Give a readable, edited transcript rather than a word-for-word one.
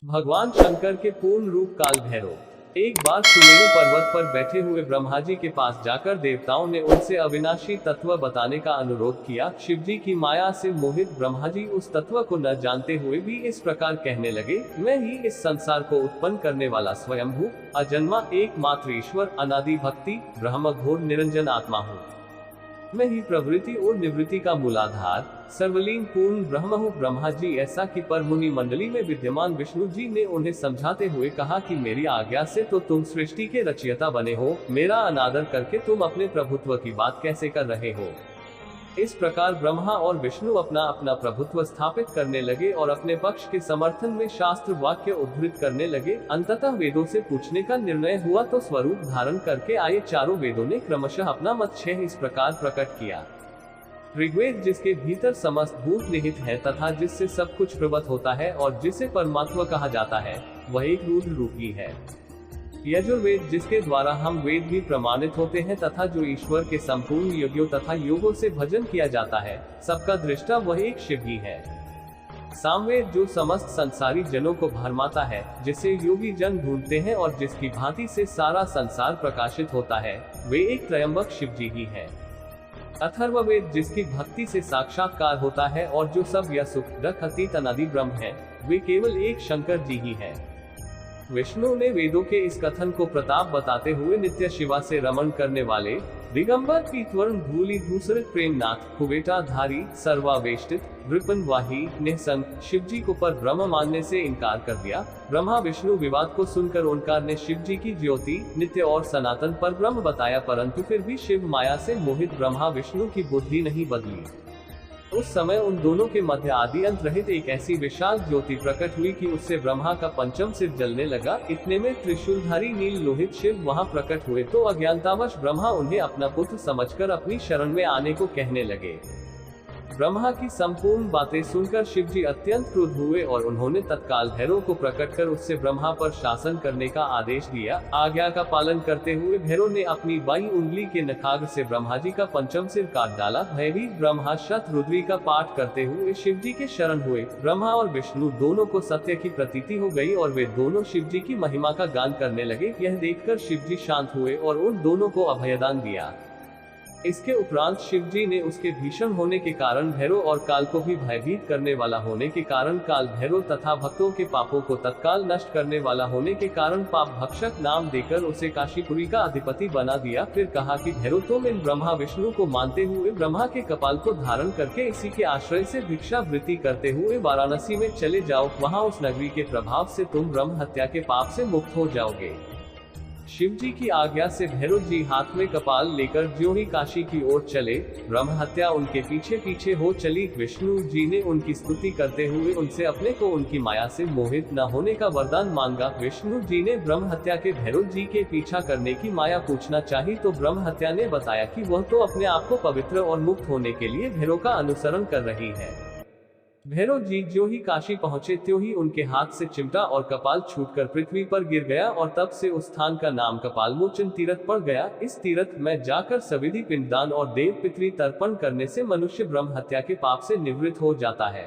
भगवान शंकर के पूर्ण रूप काल भैरव एक बार सुमेरु पर्वत पर बैठे हुए ब्रह्मा जी के पास जाकर देवताओं ने उनसे अविनाशी तत्व बताने का अनुरोध किया। शिवजी की माया से मोहित ब्रह्मा जी उस तत्व को न जानते हुए भी इस प्रकार कहने लगे, मैं ही इस संसार को उत्पन्न करने वाला स्वयंभू अजन्मा एकमात्र ईश्वर अनादि भक्ति ब्रह्म घोर निरंजन आत्मा हूँ। मैं ही प्रवृत्ति और निवृत्ति का मूलाधार सर्वलीन पूर्ण ब्रह्म हूँ। ब्रह्मा जी ऐसा कि पर मुनि मंडली में विद्यमान विष्णु जी ने उन्हें समझाते हुए कहा कि मेरी आज्ञा से तो तुम सृष्टि के रचयिता बने हो, मेरा अनादर करके तुम अपने प्रभुत्व की बात कैसे कर रहे हो। इस प्रकार ब्रह्मा और विष्णु अपना अपना प्रभुत्व स्थापित करने लगे और अपने पक्ष के समर्थन में शास्त्र वाक्य उद्धृत करने लगे। अंततः वेदों से पूछने का निर्णय हुआ तो स्वरूप धारण करके आए चारों वेदों ने क्रमशः अपना मत 6 इस प्रकार प्रकट किया। ऋग्वेद जिसके भीतर समस्त भूत निहित है तथा जिससे सब कुछ प्रवत होता है और जिसे परमात्मा कहा जाता है, वह एक रुद्र रूपी है। यजुर्वेद जिसके द्वारा हम वेद भी प्रमाणित होते हैं तथा जो ईश्वर के संपूर्ण यज्ञों तथा योगों से भजन किया जाता है, सबका दृष्टा वह एक शिव ही है। सामवेद जो समस्त संसारी जनों को भरमाता है, जिसे योगी जन ढूंढते हैं और जिसकी भांति से सारा संसार प्रकाशित होता है, वे एक त्रयंबक शिव जी ही है। अथर्ववेद जिसकी भक्ति से साक्षात्कार होता है और जो सब या सुख दुख अतीत अनादि ब्रह्म है, वे केवल एक शंकर जी ही है। विष्णु ने वेदों के इस कथन को प्रताप बताते हुए नित्य शिवा से रमण करने वाले दिगंबर पीतवर्ण धूलि धूसरित प्रेमनाथ कुवेटाधारी सर्वावेष्टित वृपन वाही निःसंग शिवजी को पर ब्रह्म मानने से इनकार कर दिया। ब्रह्मा विष्णु विवाद को सुनकर ओंकार ने शिवजी की ज्योति नित्य और सनातन पर ब्रह्म बताया, परंतु फिर भी शिव माया से मोहित ब्रह्मा विष्णु की बुद्धि नहीं बदली। उस समय उन दोनों के मध्य आदि अंत रहित एक ऐसी विशाल ज्योति प्रकट हुई कि उससे ब्रह्मा का पंचम सिर जलने लगा। इतने में त्रिशूलधारी नील लोहित शिव वहां प्रकट हुए तो अज्ञानतावश ब्रह्मा उन्हें अपना पुत्र समझकर अपनी शरण में आने को कहने लगे। ब्रह्मा की संपूर्ण बातें सुनकर शिवजी अत्यंत क्रुद्ध हुए और उन्होंने तत्काल भैरव को प्रकट कर उससे ब्रह्मा पर शासन करने का आदेश दिया। आज्ञा का पालन करते हुए भैरव ने अपनी बाईं उंगली के नखाग्र से ब्रह्मा जी का पंचम सिर काट डाला। भयभीत ब्रह्मा शतरुद्री का पाठ करते हुए शिवजी के शरण हुए। ब्रह्मा और विष्णु दोनों को सत्य की प्रतीति हो गई और वे दोनों शिवजी की महिमा का गान करने लगे। यह देखकर शिवजी शांत हुए और उन दोनों को अभयदान दिया। इसके उपरांत शिवजी ने उसके भीषण होने के कारण भैरव और काल को भी भयभीत करने वाला होने के कारण काल भैरव तथा भक्तों के पापों को तत्काल नष्ट करने वाला होने के कारण पाप भक्षक नाम देकर उसे काशीपुरी का अधिपति बना दिया। फिर कहा कि भैरव तुम इन ब्रह्मा विष्णु को मानते हुए ब्रह्मा के कपाल को धारण करके इसी के आश्रय से भिक्षा वृत्ति करते हुए वाराणसी में चले जाओ। वहाँ उस नगरी के प्रभाव से तुम ब्रह्म हत्या के पाप से मुक्त हो जाओगे। शिवजी की आज्ञा से भैरव जी हाथ में कपाल लेकर ज्यों ही काशी की ओर चले, ब्रह्म हत्या उनके पीछे पीछे हो चली। विष्णु जी ने उनकी स्तुति करते हुए उनसे अपने को उनकी माया से मोहित न होने का वरदान मांगा। विष्णु जी ने ब्रह्म हत्या के भैरव जी के पीछा करने की माया पूछना चाही तो ब्रह्म हत्या ने बताया कि वह तो अपने आप को पवित्र और मुक्त होने के लिए भैरव का अनुसरण कर रही है। भैरव जी जो ही काशी पहुंचे त्यों ही उनके हाथ से चिमटा और कपाल छूटकर पृथ्वी पर गिर गया और तब से उस स्थान का नाम कपालमोचन तीर्थ पड़ गया। इस तीर्थ में जाकर सविधि पिंडदान और देव पितृ तर्पण करने से मनुष्य ब्रह्म हत्या के पाप से निवृत्त हो जाता है।